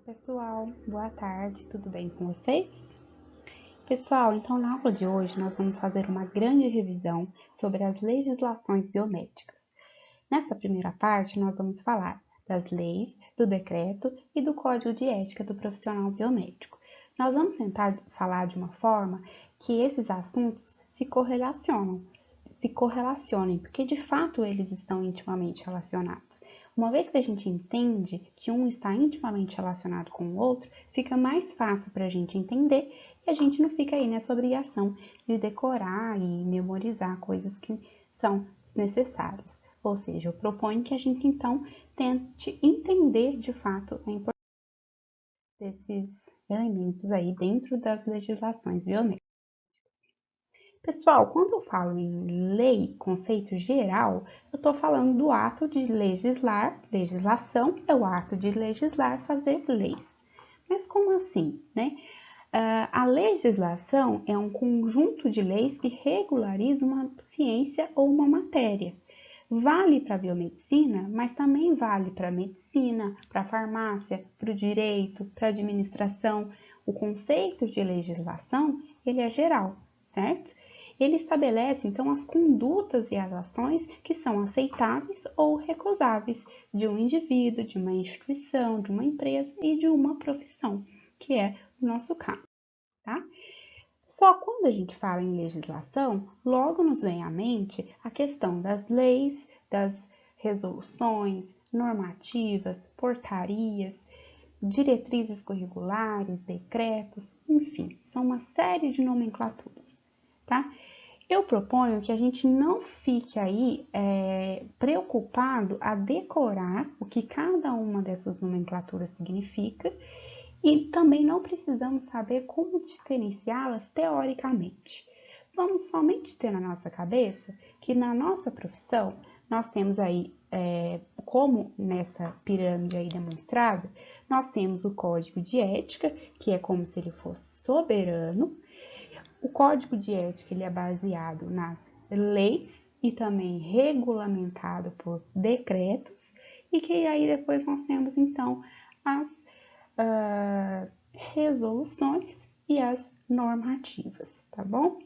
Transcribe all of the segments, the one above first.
Pessoal, boa tarde, tudo bem com vocês? Pessoal, então na aula de hoje nós vamos fazer uma grande revisão sobre as legislações biomédicas. Nesta primeira parte nós vamos falar das leis, do decreto e do código de ética do profissional biomédico. Nós vamos tentar falar de uma forma que esses assuntos se correlacionem, porque de fato eles estão intimamente relacionados. Uma vez que a gente entende que um está intimamente relacionado com o outro, fica mais fácil para a gente entender e a gente não fica aí nessa obrigação de decorar e memorizar coisas que são desnecessárias. Ou seja, eu proponho que a gente então tente entender de fato a importância desses elementos aí dentro das legislações biomédicas. Pessoal, quando eu falo em lei, conceito geral, eu estou falando do ato de legislar. Legislação é o ato de legislar, fazer leis. Mas como assim, né? A legislação é um conjunto de leis que regulariza uma ciência ou uma matéria. Vale para a biomedicina, mas também vale para a medicina, para a farmácia, para o direito, para a administração. O conceito de legislação, ele é geral, certo? Ele estabelece, então, as condutas e as ações que são aceitáveis ou recusáveis de um indivíduo, de uma instituição, de uma empresa e de uma profissão, que é o nosso caso, tá? Só quando a gente fala em legislação, logo nos vem à mente a questão das leis, das resoluções, normativas, portarias, diretrizes curriculares, decretos, enfim, são uma série de nomenclaturas, tá? Eu proponho que a gente não fique aí preocupado a decorar o que cada uma dessas nomenclaturas significa e também não precisamos saber como diferenciá-las teoricamente. Vamos somente ter na nossa cabeça que na nossa profissão nós temos aí, como nessa pirâmide aí demonstrada, nós temos o código de ética, que é como se ele fosse soberano. O código de ética ele é baseado nas leis e também regulamentado por decretos, e que aí depois nós temos então as resoluções e as normativas, tá bom?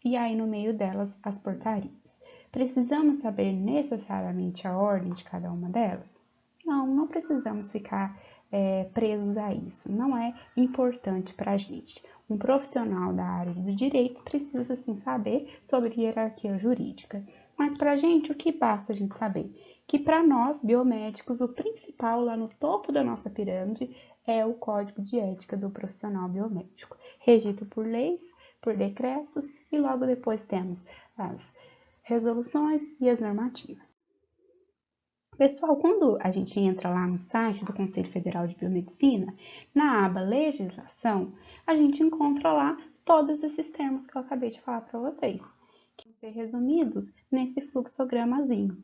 E aí no meio delas as portarias. Precisamos saber necessariamente a ordem de cada uma delas? Não precisamos ficar presos a isso, não é importante para a gente. Um profissional da área do direito precisa sim saber sobre hierarquia jurídica, mas para a gente o que basta a gente saber? Que para nós, biomédicos, o principal lá no topo da nossa pirâmide é o código de ética do profissional biomédico, regido por leis, por decretos e logo depois temos as resoluções e as normativas. Pessoal, quando a gente entra lá no site do Conselho Federal de Biomedicina, na aba Legislação, a gente encontra lá todos esses termos que eu acabei de falar para vocês, que vão ser resumidos nesse fluxogramazinho.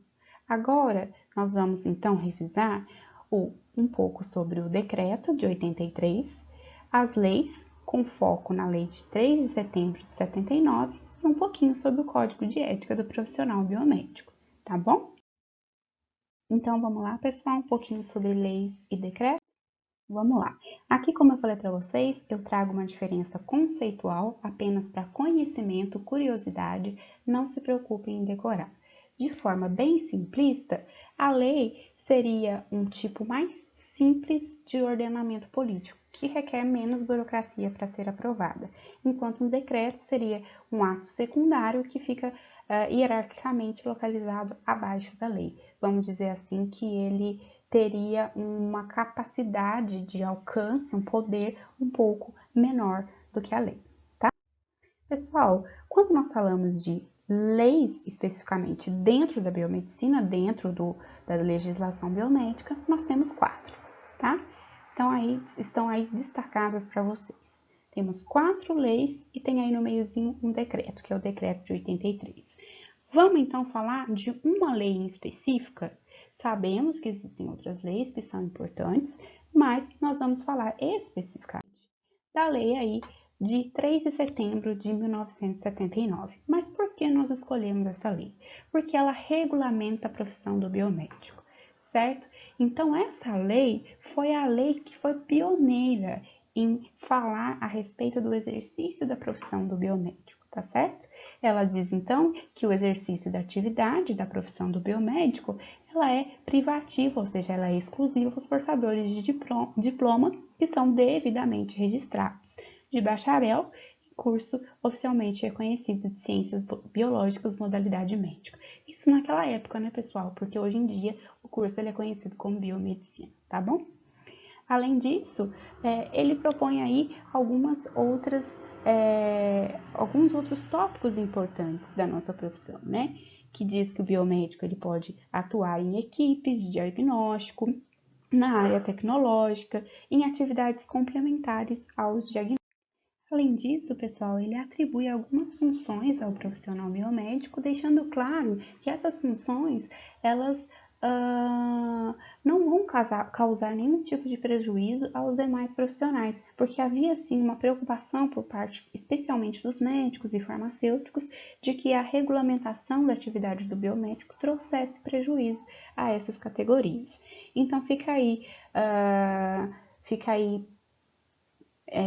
Agora, nós vamos então revisar um pouco sobre o decreto de 83, as leis, com foco na lei de 3 de setembro de 79 e um pouquinho sobre o Código de Ética do Profissional Biomédico, tá bom? Então, vamos lá, pessoal, um pouquinho sobre leis e decretos? Vamos lá. Aqui, como eu falei para vocês, eu trago uma diferença conceitual apenas para conhecimento, curiosidade, não se preocupem em decorar. De forma bem simplista, a lei seria um tipo mais simples de ordenamento político, que requer menos burocracia para ser aprovada, enquanto um decreto seria um ato secundário que fica hierarquicamente localizado abaixo da lei. Vamos dizer assim que ele teria uma capacidade de alcance, um poder um pouco menor do que a lei, tá? Pessoal, quando nós falamos de leis especificamente dentro da biomedicina, dentro da legislação biomédica, nós temos 4, tá? Então, estão aí destacadas para vocês. Temos 4 leis e tem aí no meiozinho um decreto, que é o decreto de 83. Vamos então falar de uma lei em específica. Sabemos que existem outras leis que são importantes, mas nós vamos falar especificamente da lei aí de 3 de setembro de 1979. Mas por que nós escolhemos essa lei? Porque ela regulamenta a profissão do biomédico. certo? Então, essa lei foi a lei que foi pioneira em falar a respeito do exercício da profissão do biomédico, tá certo? Ela diz, então, que o exercício da atividade da profissão do biomédico, ela é privativa, ou seja, ela é exclusiva aos portadores de diploma que são devidamente registrados, de bacharel e curso oficialmente reconhecido de ciências biológicas, modalidade médica. Isso naquela época, né, pessoal? Porque hoje em dia o curso ele é conhecido como biomedicina, tá bom? Além disso, ele propõe aí alguns outros tópicos importantes da nossa profissão, né? Que diz que o biomédico ele pode atuar em equipes de diagnóstico, na área tecnológica, em atividades complementares aos diagnósticos. Além disso, pessoal, ele atribui algumas funções ao profissional biomédico, deixando claro que essas funções, elas não vão causar nenhum tipo de prejuízo aos demais profissionais, porque havia sim uma preocupação por parte, especialmente dos médicos e farmacêuticos, de que a regulamentação da atividade do biomédico trouxesse prejuízo a essas categorias. Então fica aí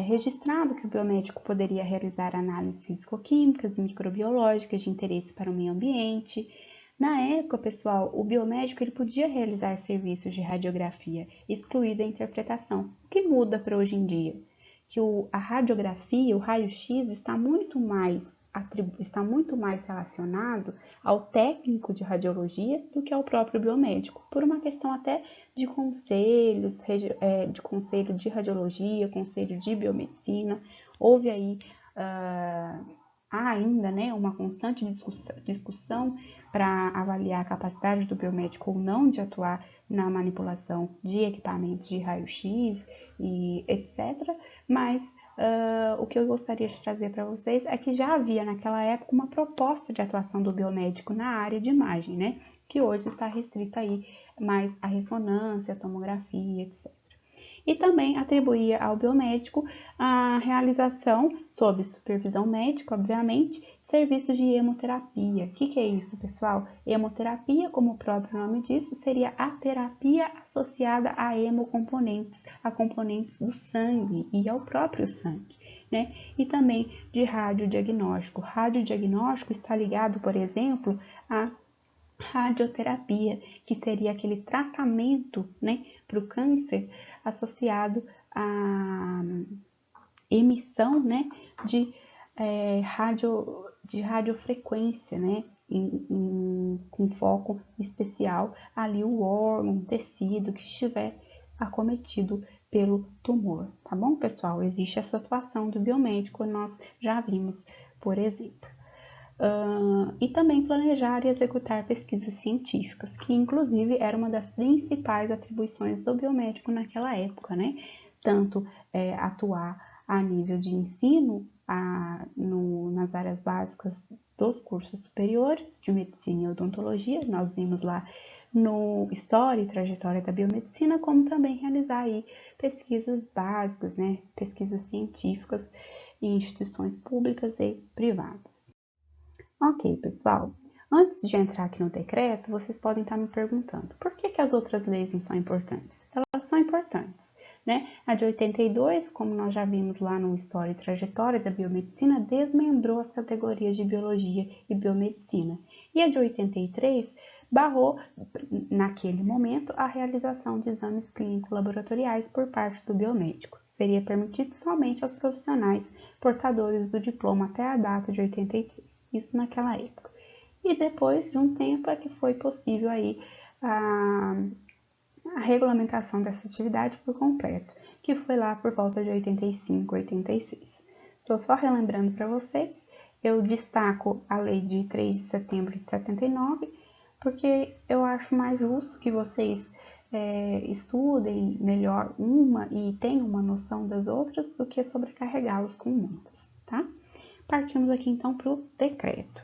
registrado que o biomédico poderia realizar análises físico-químicas e microbiológicas de interesse para o meio ambiente. Na época, pessoal, o biomédico ele podia realizar serviços de radiografia, excluída a interpretação. O que muda para hoje em dia? Que a radiografia, o raio-x, está muito mais relacionado ao técnico de radiologia do que ao próprio biomédico, por uma questão até de conselhos, de conselho de radiologia, conselho de biomedicina. Houve aí há ainda, né, uma constante discussão para avaliar a capacidade do biomédico ou não de atuar na manipulação de equipamentos de raio-x e etc. Mas o que eu gostaria de trazer para vocês é que já havia naquela época uma proposta de atuação do biomédico na área de imagem, né, que hoje está restrita aí mais à ressonância, à tomografia, etc. E também atribuía ao biomédico a realização, sob supervisão médica, obviamente, serviços de hemoterapia. O que é isso, pessoal? Hemoterapia, como o próprio nome diz, seria a terapia associada a hemocomponentes, a componentes do sangue e ao próprio sangue, né? E também de radiodiagnóstico. Radiodiagnóstico está ligado, por exemplo, a radioterapia, que seria aquele tratamento, né, para o câncer associado à emissão, né, de radiofrequência, né, com foco especial ali o órgão, o tecido que estiver acometido pelo tumor, tá bom, pessoal? Existe essa atuação do biomédico, nós já vimos, por exemplo. E também planejar e executar pesquisas científicas, que inclusive era uma das principais atribuições do biomédico naquela época, né? Tanto atuar a nível de ensino nas áreas básicas dos cursos superiores de medicina e odontologia, nós vimos lá no História e Trajetória da Biomedicina, como também realizar aí pesquisas básicas, né? Pesquisas científicas em instituições públicas e privadas. Ok, pessoal, antes de entrar aqui no decreto, vocês podem estar me perguntando por que as outras leis não são importantes? Elas são importantes, né? A de 82, como nós já vimos lá no História e Trajetória da Biomedicina, desmembrou as categorias de Biologia e Biomedicina. E a de 83 barrou, naquele momento, a realização de exames clínicos laboratoriais por parte do biomédico. Seria permitido somente aos profissionais portadores do diploma até a data de 83. Isso naquela época. E depois de um tempo é que foi possível aí a regulamentação dessa atividade por completo, que foi lá por volta de 85, 86. Estou só relembrando para vocês, eu destaco a lei de 3 de setembro de 79, porque eu acho mais justo que vocês estudem melhor uma e tenham uma noção das outras do que sobrecarregá-los com muitas, tá? Partimos aqui então para o decreto.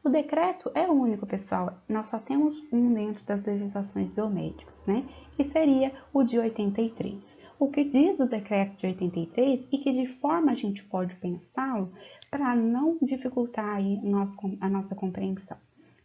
O decreto é único, pessoal, nós só temos um dentro das legislações biomédicas, né? Que seria o de 83. O que diz o decreto de 83 e que de forma a gente pode pensá-lo para não dificultar aí a nossa compreensão.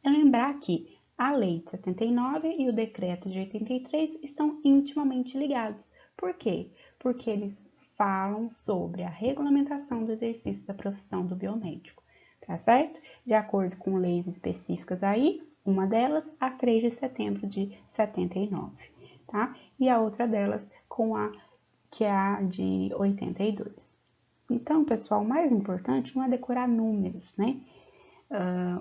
É lembrar que A Lei de 79 e o Decreto de 83 estão intimamente ligados. Por quê? Porque eles falam sobre a regulamentação do exercício da profissão do biomédico, tá certo? De acordo com leis específicas aí, uma delas, a 3 de setembro de 79, tá? E a outra delas, que é a de 82. Então, pessoal, o mais importante não é decorar números, né?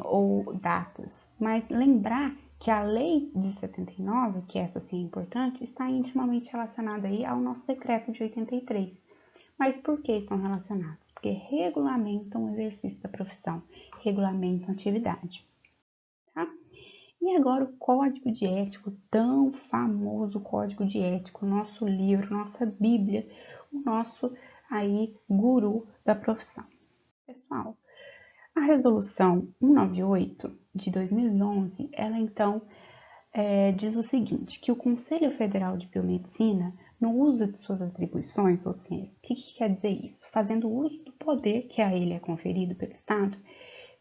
Ou datas, mas lembrar que a lei de 79, que essa sim é importante, está intimamente relacionada aí ao nosso decreto de 83. Mas por que estão relacionados? Porque regulamentam o exercício da profissão, regulamentam a atividade, tá? E agora o Código de Ética, tão famoso Código de Ética, nosso livro, nossa Bíblia, o nosso aí guru da profissão. Pessoal, a resolução 198 de 2011, ela então diz o seguinte, que o Conselho Federal de Biomedicina, no uso de suas atribuições, ou seja, o que quer dizer isso? Fazendo uso do poder que a ele é conferido pelo Estado,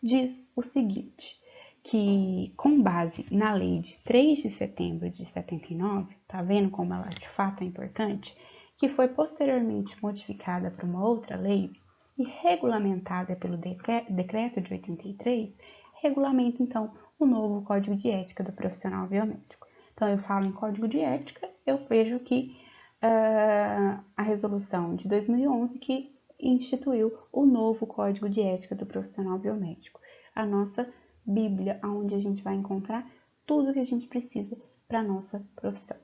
diz o seguinte, que com base na lei de 3 de setembro de 79, tá vendo como ela de fato é importante, que foi posteriormente modificada por uma outra lei, e regulamentada pelo decreto de 83, regulamenta então o novo Código de Ética do profissional biomédico. Então, eu falo em Código de Ética, eu vejo que a resolução de 2011 que instituiu o novo Código de Ética do profissional biomédico, a nossa Bíblia, onde a gente vai encontrar tudo que a gente precisa para a nossa profissão.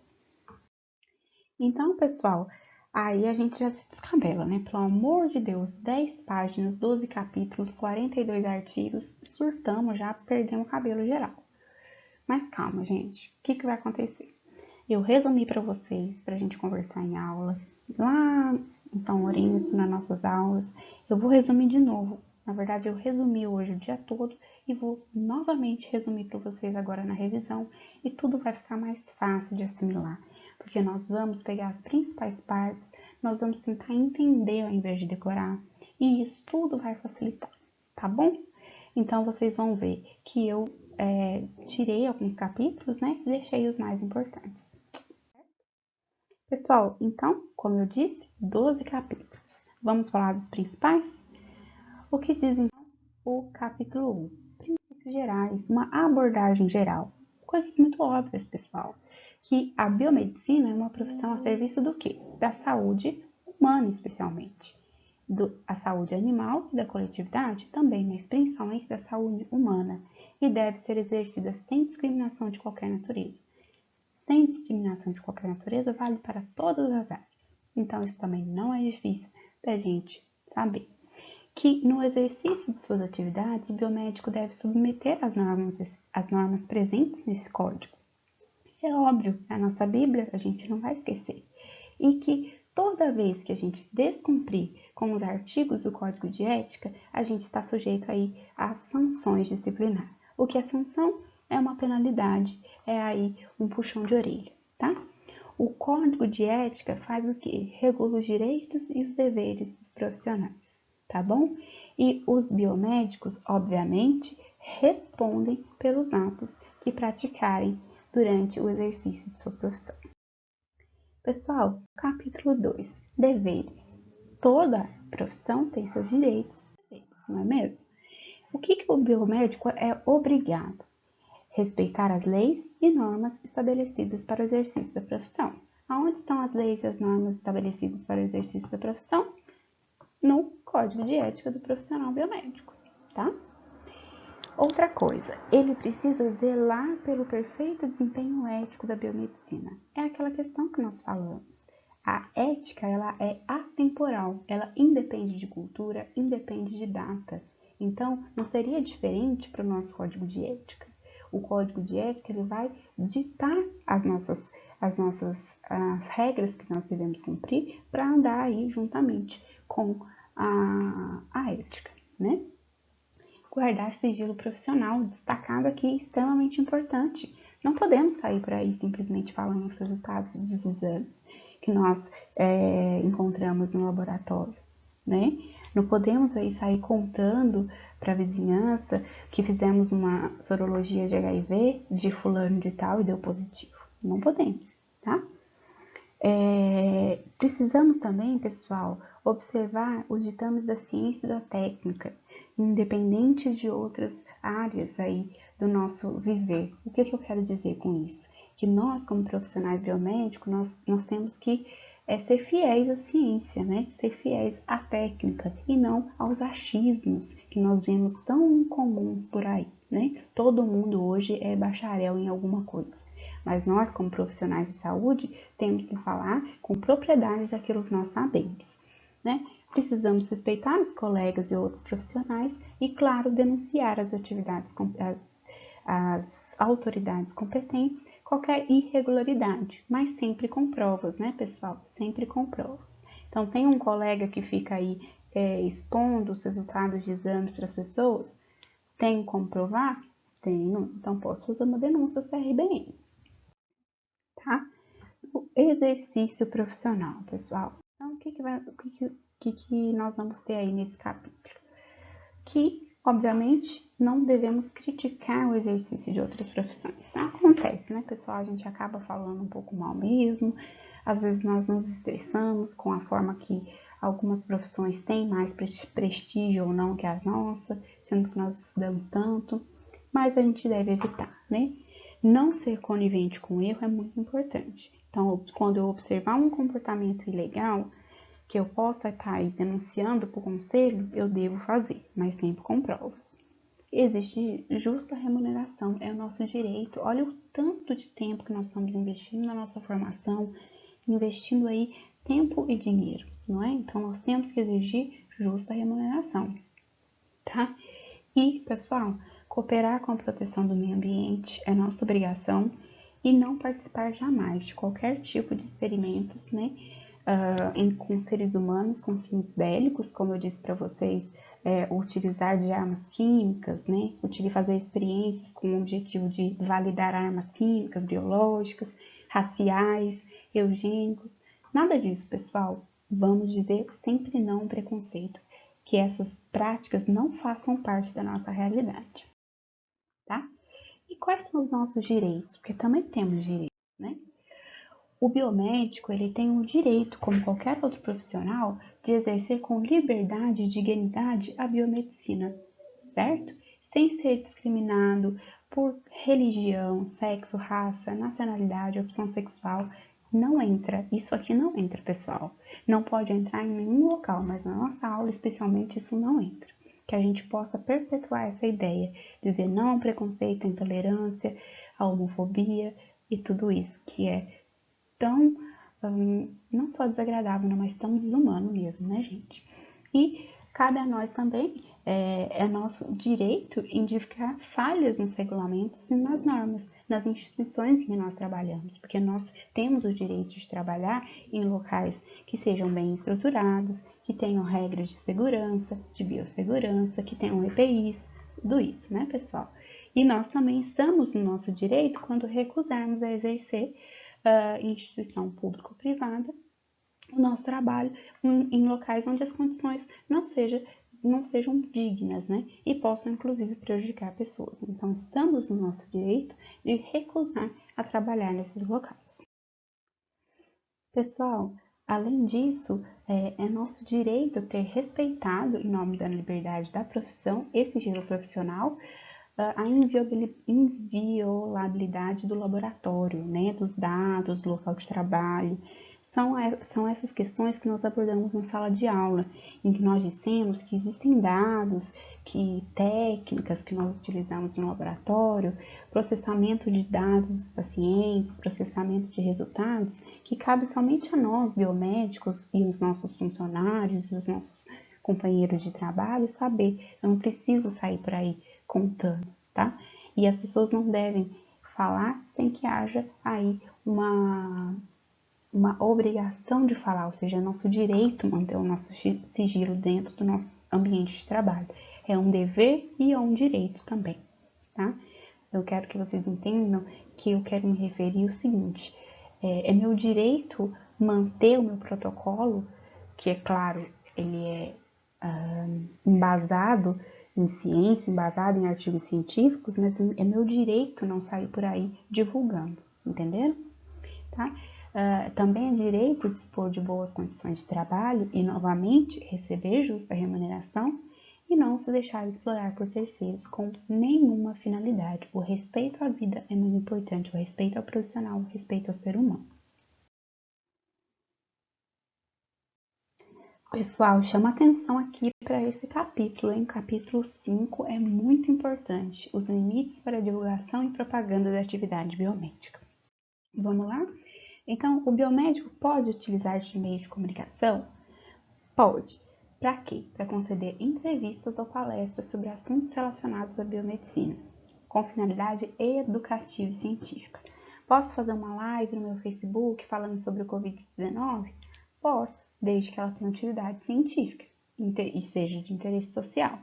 Então, pessoal, aí a gente já se descabela, né? Pelo amor de Deus, 10 páginas, 12 capítulos, 42 artigos, surtamos, já perdemos o cabelo geral. Mas calma, gente, o que vai acontecer? Eu resumi para vocês, para a gente conversar em aula, lá em São Lourenço, nas nossas aulas. Eu vou resumir de novo. Na verdade, eu resumi hoje o dia todo e vou novamente resumir para vocês agora na revisão e tudo vai ficar mais fácil de assimilar. Porque nós vamos pegar as principais partes, nós vamos tentar entender ao invés de decorar, e isso tudo vai facilitar, tá bom? Então, vocês vão ver que eu tirei alguns capítulos, né, e deixei os mais importantes. Pessoal, então, como eu disse, 12 capítulos. Vamos falar dos principais? O que diz, então, o capítulo 1? Princípios gerais, uma abordagem geral. Coisas muito óbvias, pessoal. Que a biomedicina é uma profissão a serviço do quê? Da saúde humana, especialmente. A saúde animal e da coletividade também, mas principalmente da saúde humana. E deve ser exercida sem discriminação de qualquer natureza. Sem discriminação de qualquer natureza vale para todas as áreas. Então, isso também não é difícil da gente saber. Que no exercício de suas atividades, o biomédico deve submeter as normas presentes nesse código. É óbvio, a nossa Bíblia a gente não vai esquecer. E que toda vez que a gente descumprir com os artigos do Código de Ética, a gente está sujeito aí às sanções disciplinares. O que é sanção? É uma penalidade, é aí um puxão de orelha, tá? O Código de Ética faz o quê? Regula os direitos e os deveres dos profissionais, tá bom? E os biomédicos, obviamente, respondem pelos atos que praticarem durante o exercício de sua profissão. Pessoal, capítulo 2, deveres. Toda profissão tem seus direitos e deveres, não é mesmo? O que o biomédico é obrigado? Respeitar as leis e normas estabelecidas para o exercício da profissão. Aonde estão as leis e as normas estabelecidas para o exercício da profissão? No Código de Ética do Profissional Biomédico, tá? Outra coisa, ele precisa zelar pelo perfeito desempenho ético da biomedicina. É aquela questão que nós falamos. A ética, ela é atemporal, ela independe de cultura, independe de data. Então, não seria diferente para o nosso Código de Ética. O Código de Ética, ele vai ditar as regras que nós devemos cumprir para andar aí juntamente com a ética, né? Guardar sigilo profissional, destacado aqui, extremamente importante. Não podemos sair por aí simplesmente falando os resultados dos exames que nós encontramos no laboratório, né? Não podemos aí sair contando para a vizinhança que fizemos uma sorologia de HIV de fulano de tal e deu positivo. Não podemos, tá? Precisamos também, pessoal, observar os ditames da ciência e da técnica, independente de outras áreas aí do nosso viver. O que eu quero dizer com isso? Que nós, como profissionais biomédicos, nós temos que ser fiéis à ciência, né? Ser fiéis à técnica e não aos achismos que nós vemos tão comuns por aí, né? Todo mundo hoje é bacharel em alguma coisa. Mas nós, como profissionais de saúde, temos que falar com propriedade daquilo que nós sabemos, né? Precisamos respeitar os colegas e outros profissionais e, claro, denunciar as atividades, as autoridades competentes, qualquer irregularidade, mas sempre com provas, né, pessoal? Sempre com provas. Então, tem um colega que fica aí expondo os resultados de exames para as pessoas? Tem como provar? Tenho. Então, posso fazer uma denúncia ao CRBM. Tá? O exercício profissional, pessoal. Então, o que nós vamos ter aí nesse capítulo? Que, obviamente, não devemos criticar o exercício de outras profissões. Acontece, né, pessoal? A gente acaba falando um pouco mal mesmo. Às vezes nós nos estressamos com a forma que algumas profissões têm mais prestígio ou não que a nossa, sendo que nós estudamos tanto. Mas a gente deve evitar, né? Não ser conivente com o erro é muito importante. Então, quando eu observar um comportamento ilegal, que eu possa estar aí denunciando para o conselho, eu devo fazer, mas sempre com provas. Existe justa remuneração, é o nosso direito. Olha o tanto de tempo que nós estamos investindo na nossa formação, investindo aí tempo e dinheiro, não é? Então, nós temos que exigir justa remuneração, tá? E, pessoal, cooperar com a proteção do meio ambiente é nossa obrigação e não participar jamais de qualquer tipo de experimentos, né, com seres humanos com fins bélicos, como eu disse para vocês, utilizar de armas químicas, né, fazer experiências com o objetivo de validar armas químicas, biológicas, raciais, eugênicos, nada disso, pessoal. Vamos dizer sempre não ao preconceito, que essas práticas não façam parte da nossa realidade, tá? E quais são os nossos direitos? Porque também temos direitos, né? O biomédico, ele tem o direito, como qualquer outro profissional, de exercer com liberdade e dignidade a biomedicina, certo? Sem ser discriminado por religião, sexo, raça, nacionalidade, opção sexual. Não entra, isso aqui não entra, pessoal. Não pode entrar em nenhum local, mas na nossa aula, especialmente, isso não entra. Que a gente possa perpetuar essa ideia, dizer não ao preconceito, à intolerância, à homofobia e tudo isso que é tão, não só desagradável, mas tão desumano mesmo, né, gente? E cabe a nós também, é nosso direito identificar falhas nos regulamentos e nas normas, nas instituições em que nós trabalhamos, porque nós temos o direito de trabalhar em locais que sejam bem estruturados, que tenham regras de segurança, de biossegurança, que tenham EPIs, tudo isso, né, pessoal? E nós também estamos no nosso direito quando recusarmos a exercer instituição pública ou privada, o nosso trabalho em locais onde as condições não sejam dignas, né? E possam, inclusive, prejudicar pessoas. Então, estamos no nosso direito de recusar a trabalhar nesses locais. Pessoal, além disso, é nosso direito ter respeitado, em nome da liberdade da profissão e sigilo profissional, a inviolabilidade do laboratório, né, dos dados, do local de trabalho. São essas questões que nós abordamos na sala de aula, em que nós dissemos que existem dados, técnicas que nós utilizamos no laboratório, processamento de dados dos pacientes, processamento de resultados, que cabe somente a nós, biomédicos, e os nossos funcionários, os nossos companheiros de trabalho, saber. Eu não preciso sair por aí contando, tá? E as pessoas não devem falar sem que haja aí uma obrigação de falar, ou seja, é nosso direito manter o nosso sigilo dentro do nosso ambiente de trabalho. É um dever e é um direito também, tá? Eu quero que vocês entendam que eu quero me referir ao seguinte, é meu direito manter o meu protocolo, que é claro, ele é embasado em ciência, embasado em artigos científicos, mas é meu direito não sair por aí divulgando, entenderam? Tá? Também é direito dispor de boas condições de trabalho e, novamente, receber justa remuneração e não se deixar explorar por terceiros com nenhuma finalidade. O respeito à vida é muito importante, o respeito ao profissional, o respeito ao ser humano. Pessoal, chama atenção aqui para esse capítulo, hein? Capítulo 5 é muito importante, os limites para divulgação e propaganda da atividade biomédica. Vamos lá? Então, o biomédico pode utilizar de meio de comunicação? Pode. Para quê? Para conceder entrevistas ou palestras sobre assuntos relacionados à biomedicina, com finalidade educativa e científica. Posso fazer uma live no meu Facebook falando sobre o Covid-19? Posso, desde que ela tenha utilidade científica e seja de interesse social.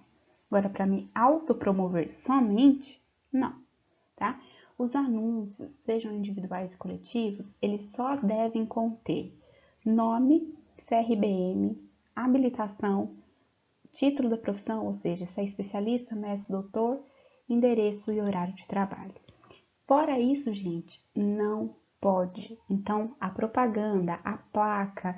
Agora, para me autopromover somente, não, tá? Os anúncios, sejam individuais e coletivos, eles só devem conter nome, CRBM, habilitação, título da profissão, ou seja, se é especialista, mestre, doutor, endereço e horário de trabalho. Fora isso, gente, não pode. Então, a propaganda, a placa,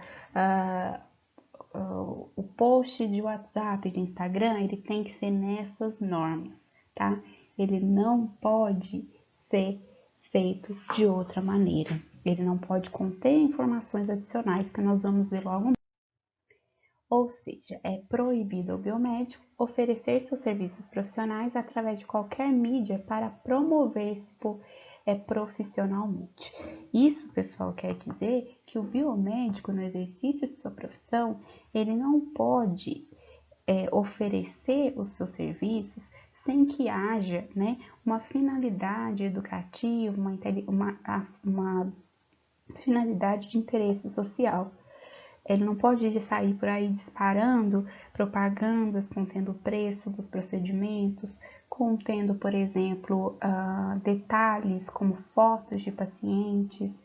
o post de WhatsApp, de Instagram, ele tem que ser nessas normas, tá? Ele não pode ser feito de outra maneira. Ele não pode conter informações adicionais que nós vamos ver logo. Ou seja, é proibido ao biomédico oferecer seus serviços profissionais através de qualquer mídia para promover-se profissionalmente. Isso, pessoal, quer dizer que o biomédico, no exercício de sua profissão, ele não pode oferecer os seus serviços sem que haja, né, uma finalidade educativa, uma finalidade de interesse social. Ele não pode sair por aí disparando propagandas contendo o preço dos procedimentos, contendo, por exemplo, detalhes como fotos de pacientes,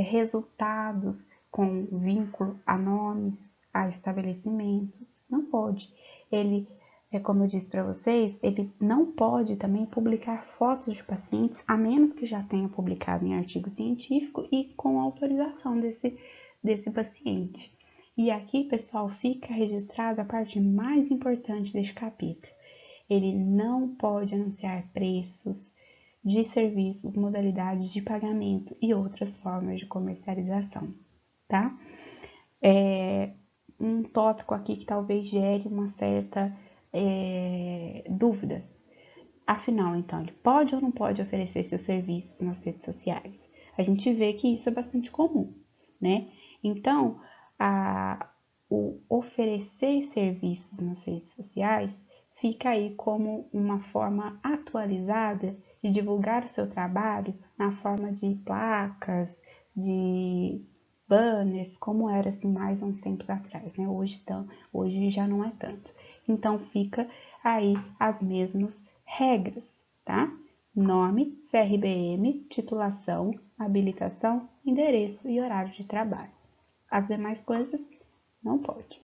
resultados com vínculo a nomes, a estabelecimentos. Não pode. Ele, como eu disse para vocês, ele não pode também publicar fotos de pacientes, a menos que já tenha publicado em artigo científico e com autorização desse paciente. E aqui, pessoal, fica registrada a parte mais importante deste capítulo. Ele não pode anunciar preços de serviços, modalidades de pagamento e outras formas de comercialização, tá? Um tópico aqui que talvez gere uma certa dúvida. Afinal, então, ele pode ou não pode oferecer seus serviços nas redes sociais? A gente vê que isso é bastante comum, né? Então, o oferecer serviços nas redes sociais fica aí como uma forma atualizada de divulgar o seu trabalho na forma de placas, de banners, como era assim mais uns tempos atrás, né? Hoje já não é tanto. Então, fica aí as mesmas regras, tá? Nome, CRBM, titulação, habilitação, endereço e horário de trabalho. As demais coisas não pode.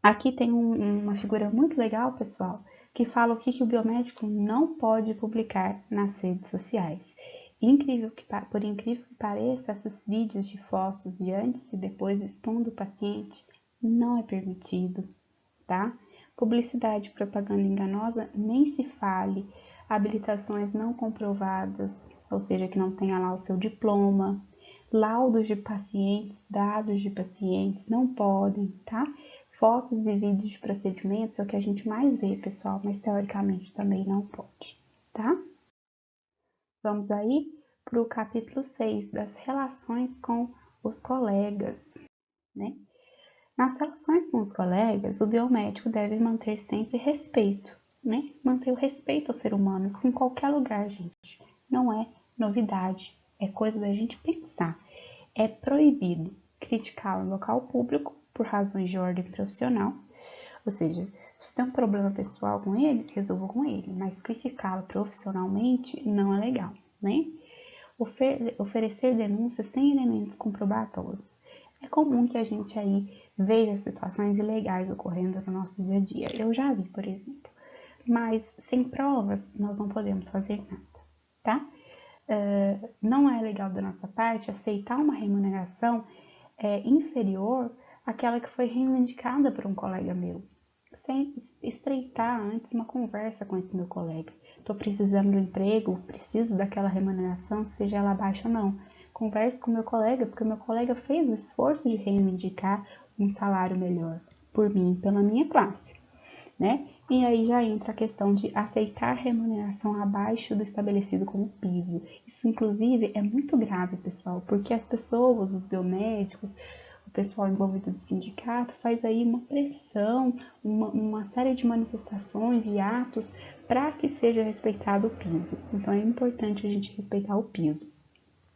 Aqui tem uma figura muito legal, pessoal, que fala o que o biomédico não pode publicar nas redes sociais. Por incrível que pareça, esses vídeos de fotos de antes e depois expondo o paciente não é permitido, tá? Publicidade e propaganda enganosa nem se fale, habilitações não comprovadas, ou seja, que não tenha lá o seu diploma, laudos de pacientes, dados de pacientes, não podem, tá? Fotos e vídeos de procedimentos é o que a gente mais vê, pessoal, mas teoricamente também não pode, tá? Vamos aí para o capítulo 6, das relações com os colegas, né? Nas relações com os colegas, o biomédico deve manter sempre respeito, né? Manter o respeito ao ser humano, isso em qualquer lugar, gente. Não é novidade, é coisa da gente pensar. É proibido criticar o local público por razões de ordem profissional, ou seja, se você tem um problema pessoal com ele, resolva com ele, mas criticá-lo profissionalmente não é legal, né? Oferecer denúncias sem elementos comprobatórios. É comum que a gente aí veja situações ilegais ocorrendo no nosso dia a dia. Eu já vi, por exemplo. Mas sem provas, nós não podemos fazer nada, tá? Não é legal da nossa parte aceitar uma remuneração inferior àquela que foi reivindicada por um colega meu, sem estreitar antes uma conversa com esse meu colega. Estou precisando do emprego, preciso daquela remuneração, seja ela baixa ou não. Converse com o meu colega, porque o meu colega fez o esforço de reivindicar um salário melhor por mim, pela minha classe, né? E aí já entra a questão de aceitar remuneração abaixo do estabelecido como piso. Isso, inclusive, é muito grave, pessoal, porque as pessoas, os biomédicos, o pessoal envolvido do sindicato faz aí uma pressão, uma série de manifestações e atos para que seja respeitado o piso. Então, é importante a gente respeitar o piso.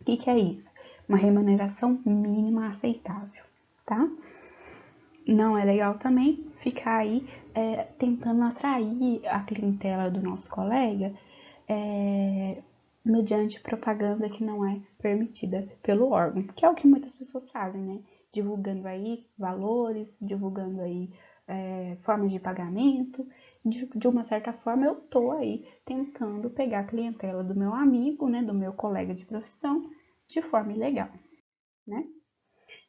O que é isso? Uma remuneração mínima aceitável, tá? Não é legal também ficar aí tentando atrair a clientela do nosso colega mediante propaganda que não é permitida pelo órgão, que é o que muitas pessoas fazem, né? Divulgando aí valores, divulgando aí formas de pagamento. De uma certa forma, eu tô aí tentando pegar a clientela do meu amigo, né? Do meu colega de profissão, de forma ilegal, né?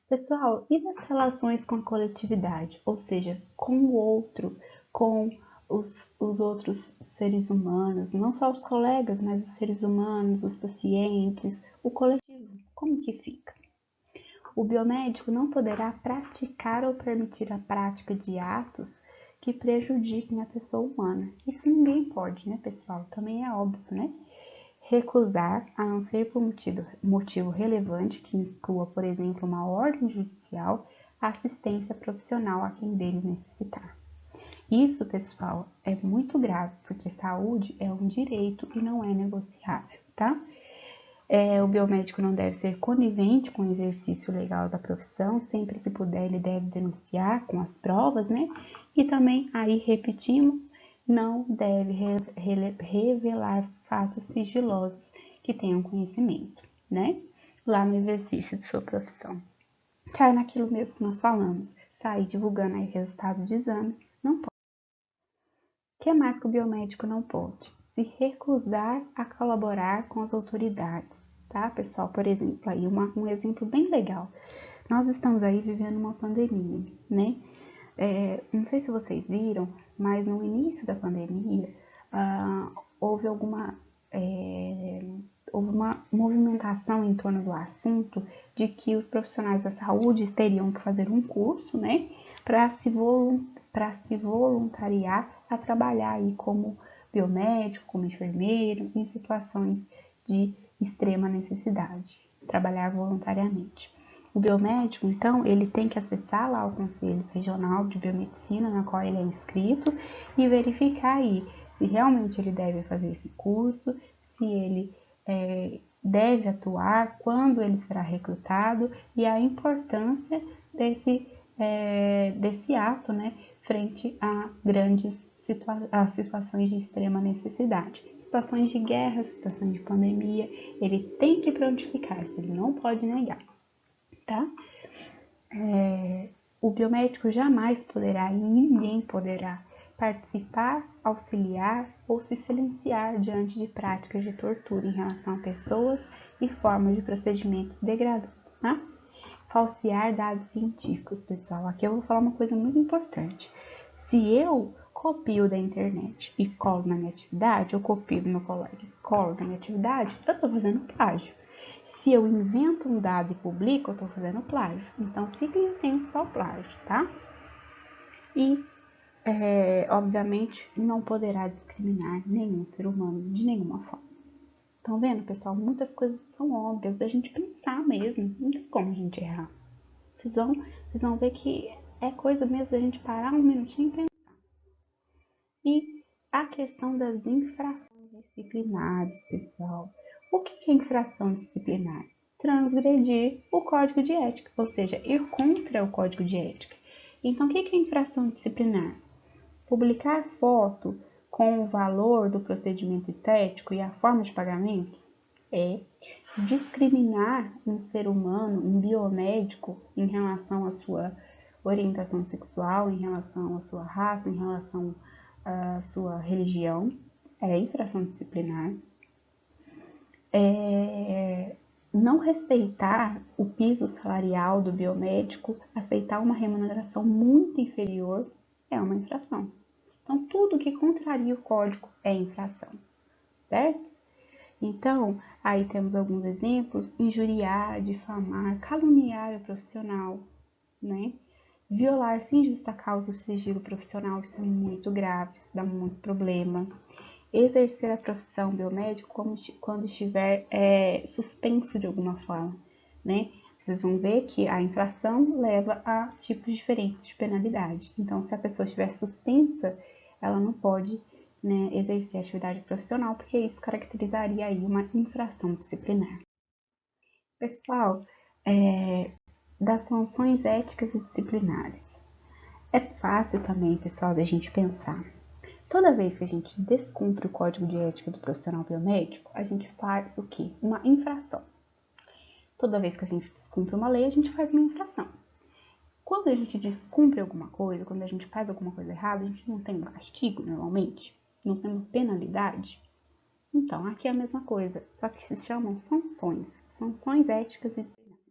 Pessoal, e das relações com a coletividade, ou seja, com o outro, com os outros seres humanos, não só os colegas, mas os seres humanos, os pacientes, o coletivo, como que fica? O biomédico não poderá praticar ou permitir a prática de atos que prejudiquem a pessoa humana. Isso ninguém pode, né, pessoal? Também é óbvio, né? Recusar, a não ser por motivo relevante, que inclua, por exemplo, uma ordem judicial, a assistência profissional a quem dele necessitar. Isso, pessoal, é muito grave, porque saúde é um direito e não é negociável, tá? O biomédico não deve ser conivente com o exercício legal da profissão, sempre que puder ele deve denunciar com as provas, né? E também, aí repetimos, não deve revelar fatos sigilosos que tenham conhecimento, né? Lá no exercício de sua profissão. Cai naquilo mesmo que nós falamos, sair divulgando aí resultado de exame, não pode. O que mais que o biomédico não pode? Se recusar a colaborar com as autoridades, tá, pessoal? Por exemplo, aí um exemplo bem legal. Nós estamos aí vivendo uma pandemia, né? Não sei se vocês viram, mas no início da pandemia houve uma movimentação em torno do assunto de que os profissionais da saúde teriam que fazer um curso, né, para se voluntariar a trabalhar aí como biomédico, como enfermeiro, em situações de extrema necessidade, trabalhar voluntariamente. O biomédico, então, ele tem que acessar lá o Conselho Regional de Biomedicina, na qual ele é inscrito, e verificar aí se realmente ele deve fazer esse curso, se ele deve atuar, quando ele será recrutado e a importância desse ato, né, frente a grandes situações de extrema necessidade. Situações de guerra, situações de pandemia, ele tem que prontificar-se, ele não pode negar, tá? O biomédico jamais poderá e ninguém poderá participar, auxiliar ou se silenciar diante de práticas de tortura em relação a pessoas e formas de procedimentos degradantes, tá? Falsear dados científicos, pessoal. Aqui eu vou falar uma coisa muito importante. Se eu copio da internet e colo na minha atividade, eu copio do meu colega e colo na minha atividade, eu estou fazendo plágio. Se eu invento um dado e publico, eu estou fazendo plágio. Então, fiquem atentos ao plágio, tá? E, obviamente, não poderá discriminar nenhum ser humano de nenhuma forma. Estão vendo, pessoal? Muitas coisas são óbvias da gente pensar mesmo. Não tem como a gente errar. Vocês vão ver que é coisa mesmo da gente parar um minutinho e pensar. E a questão das infrações disciplinares, pessoal. O que é infração disciplinar? Transgredir o código de ética, ou seja, ir contra o código de ética. Então, o que é infração disciplinar? Publicar foto com o valor do procedimento estético e a forma de pagamento? discriminar um ser humano, um biomédico, em relação à sua orientação sexual, em relação à sua raça, em relação à sua religião, é infração disciplinar. Não respeitar o piso salarial do biomédico, aceitar uma remuneração muito inferior, é uma infração. Então, tudo que contraria o código é infração, certo? Então, aí temos alguns exemplos: injuriar, difamar, caluniar o profissional, né? Violar sem justa causa o sigilo profissional, isso é muito grave, isso dá muito problema. Exercer a profissão biomédico quando estiver suspenso de alguma forma, né? Vocês vão ver que a infração leva a tipos diferentes de penalidade. Então, se a pessoa estiver suspensa, ela não pode, né, exercer a atividade profissional, porque isso caracterizaria aí uma infração disciplinar. Pessoal, das sanções éticas e disciplinares. É fácil também, pessoal, da gente pensar. Toda vez que a gente descumpre o código de ética do profissional biomédico, a gente faz o quê? Uma infração. Toda vez que a gente descumpre uma lei, a gente faz uma infração. Quando a gente descumpre alguma coisa, quando a gente faz alguma coisa errada, a gente não tem um castigo normalmente, não tem uma penalidade. Então, aqui é a mesma coisa, só que se chamam sanções éticas e disciplinares.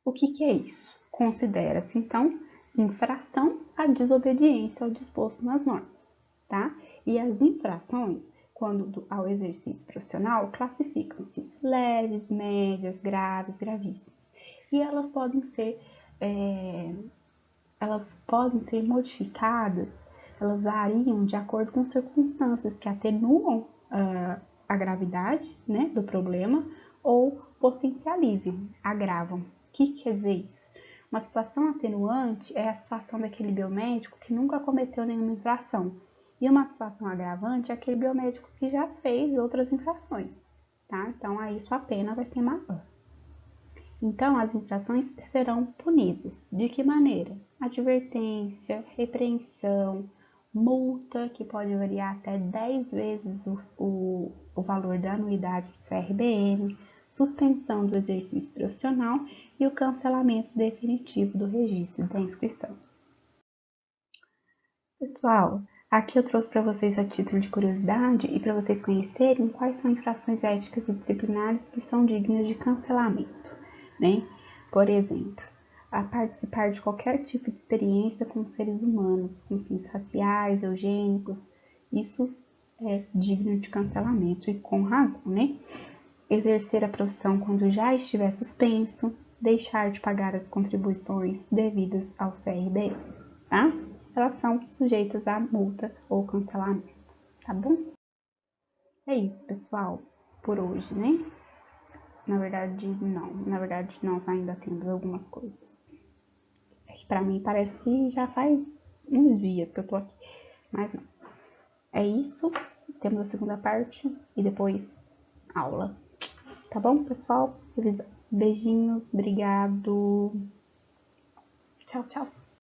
O que é isso? Considera-se, então, infração a desobediência ao disposto nas normas, tá? E as infrações, quando ao exercício profissional, classificam-se leves, médias, graves, gravíssimas. E elas podem ser modificadas, elas variam de acordo com circunstâncias que atenuam a gravidade, né, do problema ou potencializam, agravam. O que quer dizer isso? Uma situação atenuante é a situação daquele biomédico que nunca cometeu nenhuma infração. E uma situação agravante é aquele biomédico que já fez outras infrações, tá? Então, aí sua pena vai ser maior. Então, as infrações serão punidas. De que maneira? Advertência, repreensão, multa, que pode variar até 10 vezes o valor da anuidade do CRBM, suspensão do exercício profissional e o cancelamento definitivo do registro da inscrição. Pessoal, aqui eu trouxe para vocês a título de curiosidade e para vocês conhecerem quais são infrações éticas e disciplinares que são dignas de cancelamento, né? Por exemplo, a participar de qualquer tipo de experiência com seres humanos, com fins raciais, eugênicos, isso é digno de cancelamento e com razão, né? Exercer a profissão quando já estiver suspenso, deixar de pagar as contribuições devidas ao CRBM, tá? Elas são sujeitas a multa ou cancelamento, tá bom? É isso, pessoal, por hoje, né? Na verdade, nós ainda temos algumas coisas. É que pra mim parece que já faz uns dias que eu tô aqui, mas não. É isso, temos a segunda parte e depois aula. Tá bom, pessoal? Beijinhos, obrigado. Tchau, tchau.